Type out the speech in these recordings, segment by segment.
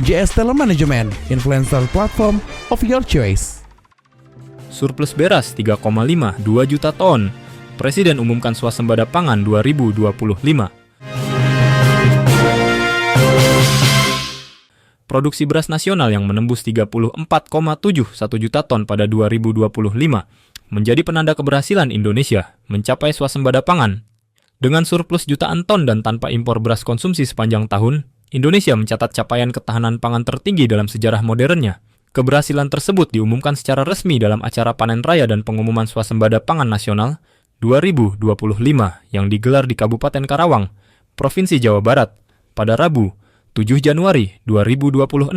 JS Teller Management, influencer platform of your choice. Surplus beras 3,52 juta ton. Presiden umumkan swasembada pangan 2025. Produksi beras nasional yang menembus 34,71 juta ton pada 2025 menjadi penanda keberhasilan Indonesia mencapai swasembada pangan. Dengan surplus jutaan ton dan tanpa impor beras konsumsi sepanjang tahun, Indonesia mencatat capaian ketahanan pangan tertinggi dalam sejarah modernnya. Keberhasilan tersebut diumumkan secara resmi dalam acara panen raya dan pengumuman swasembada pangan nasional 2025 yang digelar di Kabupaten Karawang, Provinsi Jawa Barat, pada Rabu, 7 Januari 2026.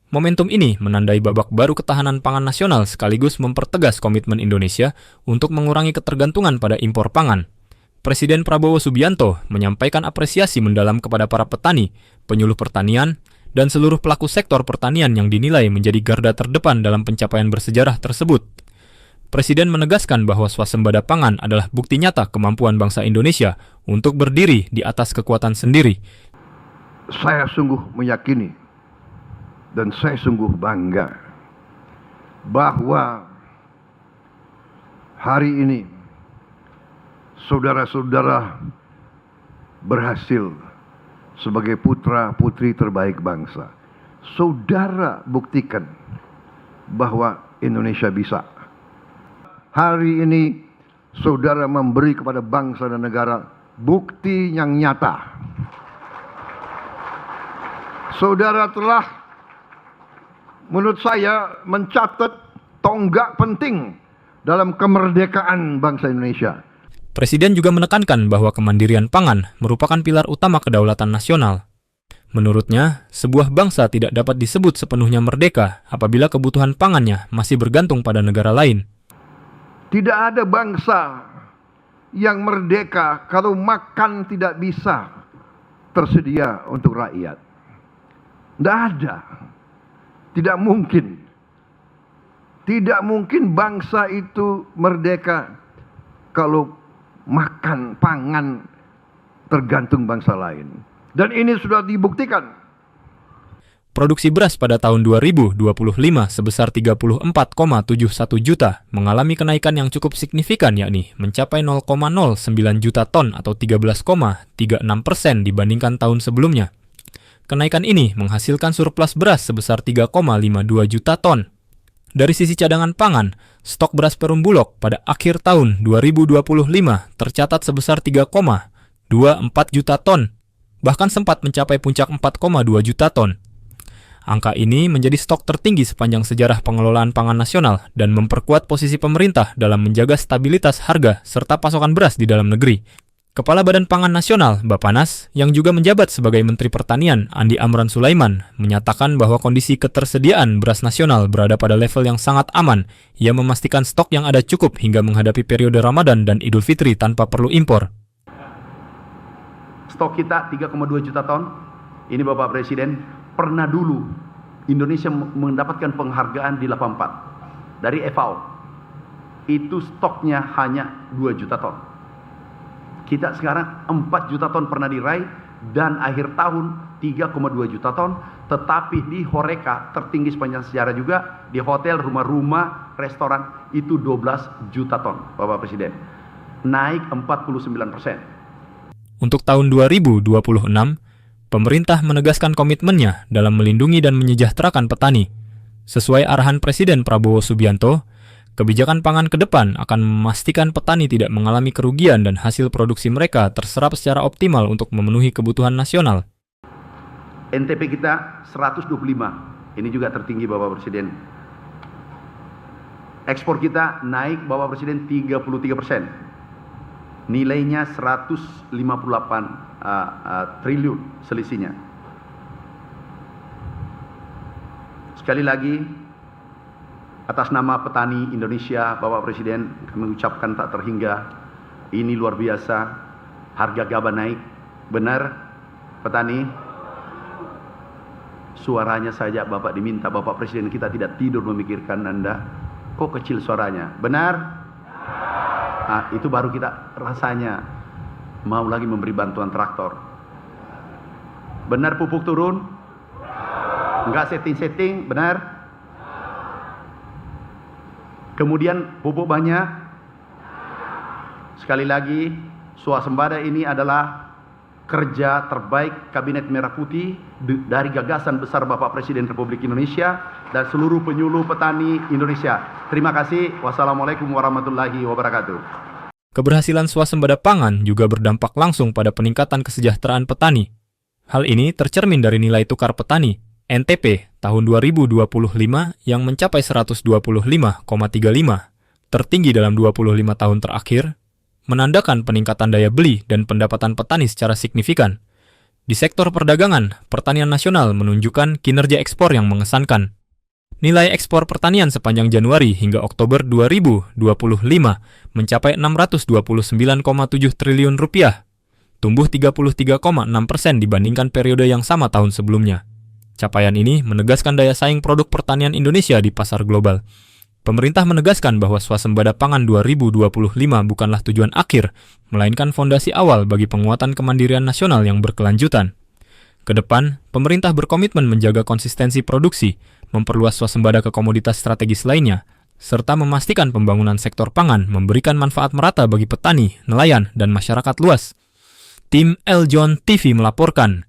Momentum ini menandai babak baru ketahanan pangan nasional sekaligus mempertegas komitmen Indonesia untuk mengurangi ketergantungan pada impor pangan. Presiden Prabowo Subianto menyampaikan apresiasi mendalam kepada para petani, penyuluh pertanian, dan seluruh pelaku sektor pertanian yang dinilai menjadi garda terdepan dalam pencapaian bersejarah tersebut. Presiden menegaskan bahwa swasembada pangan adalah bukti nyata kemampuan bangsa Indonesia untuk berdiri di atas kekuatan sendiri. Saya sungguh meyakini dan saya sungguh bangga bahwa hari ini saudara-saudara berhasil sebagai putra-putri terbaik bangsa. Saudara buktikan bahwa Indonesia bisa. Hari ini saudara memberi kepada bangsa dan negara bukti yang nyata. Saudara telah, menurut saya, mencatat tonggak penting dalam kemerdekaan bangsa Indonesia. Presiden juga menekankan bahwa kemandirian pangan merupakan pilar utama kedaulatan nasional. Menurutnya, sebuah bangsa tidak dapat disebut sepenuhnya merdeka apabila kebutuhan pangannya masih bergantung pada negara lain. Tidak ada bangsa yang merdeka kalau makan tidak bisa tersedia untuk rakyat. Tidak ada. Tidak mungkin. Tidak mungkin bangsa itu merdeka kalau makan, pangan tergantung bangsa lain. Dan ini sudah dibuktikan. Produksi beras pada tahun 2025 sebesar 34,71 juta mengalami kenaikan yang cukup signifikan, yakni mencapai 0,09 juta ton atau 13,36% dibandingkan tahun sebelumnya. Kenaikan ini menghasilkan surplus beras sebesar 3,52 juta ton. Dari sisi cadangan pangan, stok beras Perumbulok pada akhir tahun 2025 tercatat sebesar 3,24 juta ton, bahkan sempat mencapai puncak 4,2 juta ton. Angka ini menjadi stok tertinggi sepanjang sejarah pengelolaan pangan nasional dan memperkuat posisi pemerintah dalam menjaga stabilitas harga serta pasokan beras di dalam negeri. Kepala Badan Pangan Nasional, Bappenas, yang juga menjabat sebagai Menteri Pertanian, Andi Amran Sulaiman, menyatakan bahwa kondisi ketersediaan beras nasional berada pada level yang sangat aman. Ia memastikan stok yang ada cukup hingga menghadapi periode Ramadan dan Idul Fitri tanpa perlu impor. Stok kita 3,2 juta ton. Ini Bapak Presiden, pernah dulu Indonesia mendapatkan penghargaan di 84 dari FAO. Itu stoknya hanya 2 juta ton. Kita sekarang 4 juta ton pernah diraih dan akhir tahun 3,2 juta ton, tetapi di Horeca tertinggi sepanjang sejarah juga, di hotel, rumah-rumah, restoran itu 12 juta ton, Bapak Presiden. Naik 49%. Untuk tahun 2026, pemerintah menegaskan komitmennya dalam melindungi dan menyejahterakan petani. Sesuai arahan Presiden Prabowo Subianto, kebijakan pangan ke depan akan memastikan petani tidak mengalami kerugian dan hasil produksi mereka terserap secara optimal untuk memenuhi kebutuhan nasional. NTP kita 125, ini juga tertinggi Bapak Presiden. Ekspor kita naik Bapak Presiden 33%. Nilainya 158 triliun selisihnya. Sekali lagi, atas nama petani Indonesia, Bapak Presiden, kami ucapkan tak terhingga, ini luar biasa, harga gabah naik. Benar, petani? Suaranya saja Bapak diminta, Bapak Presiden kita tidak tidur memikirkan Anda. Kok kecil suaranya? Benar? Nah, itu baru kita rasanya mau lagi memberi bantuan traktor. Benar pupuk turun? Enggak setting-setting, benar? Kemudian pupuk banyak. Sekali lagi, swasembada ini adalah kerja terbaik Kabinet Merah Putih dari gagasan besar Bapak Presiden Republik Indonesia dan seluruh penyuluh petani Indonesia. Terima kasih. Wassalamualaikum warahmatullahi wabarakatuh. Keberhasilan swasembada pangan juga berdampak langsung pada peningkatan kesejahteraan petani. Hal ini tercermin dari nilai tukar petani (NTP) tahun 2025 yang mencapai 125,35, tertinggi dalam 25 tahun terakhir, menandakan peningkatan daya beli dan pendapatan petani secara signifikan. Di sektor perdagangan, pertanian nasional menunjukkan kinerja ekspor yang mengesankan. Nilai ekspor pertanian sepanjang Januari hingga Oktober 2025 mencapai 629,7 triliun rupiah, tumbuh 33,6% dibandingkan periode yang sama tahun sebelumnya. Capaian ini menegaskan daya saing produk pertanian Indonesia di pasar global. Pemerintah menegaskan bahwa swasembada pangan 2025 bukanlah tujuan akhir, melainkan fondasi awal bagi penguatan kemandirian nasional yang berkelanjutan. Kedepan, pemerintah berkomitmen menjaga konsistensi produksi, memperluas swasembada ke komoditas strategis lainnya, serta memastikan pembangunan sektor pangan memberikan manfaat merata bagi petani, nelayan, dan masyarakat luas. Tim Eljon TV melaporkan.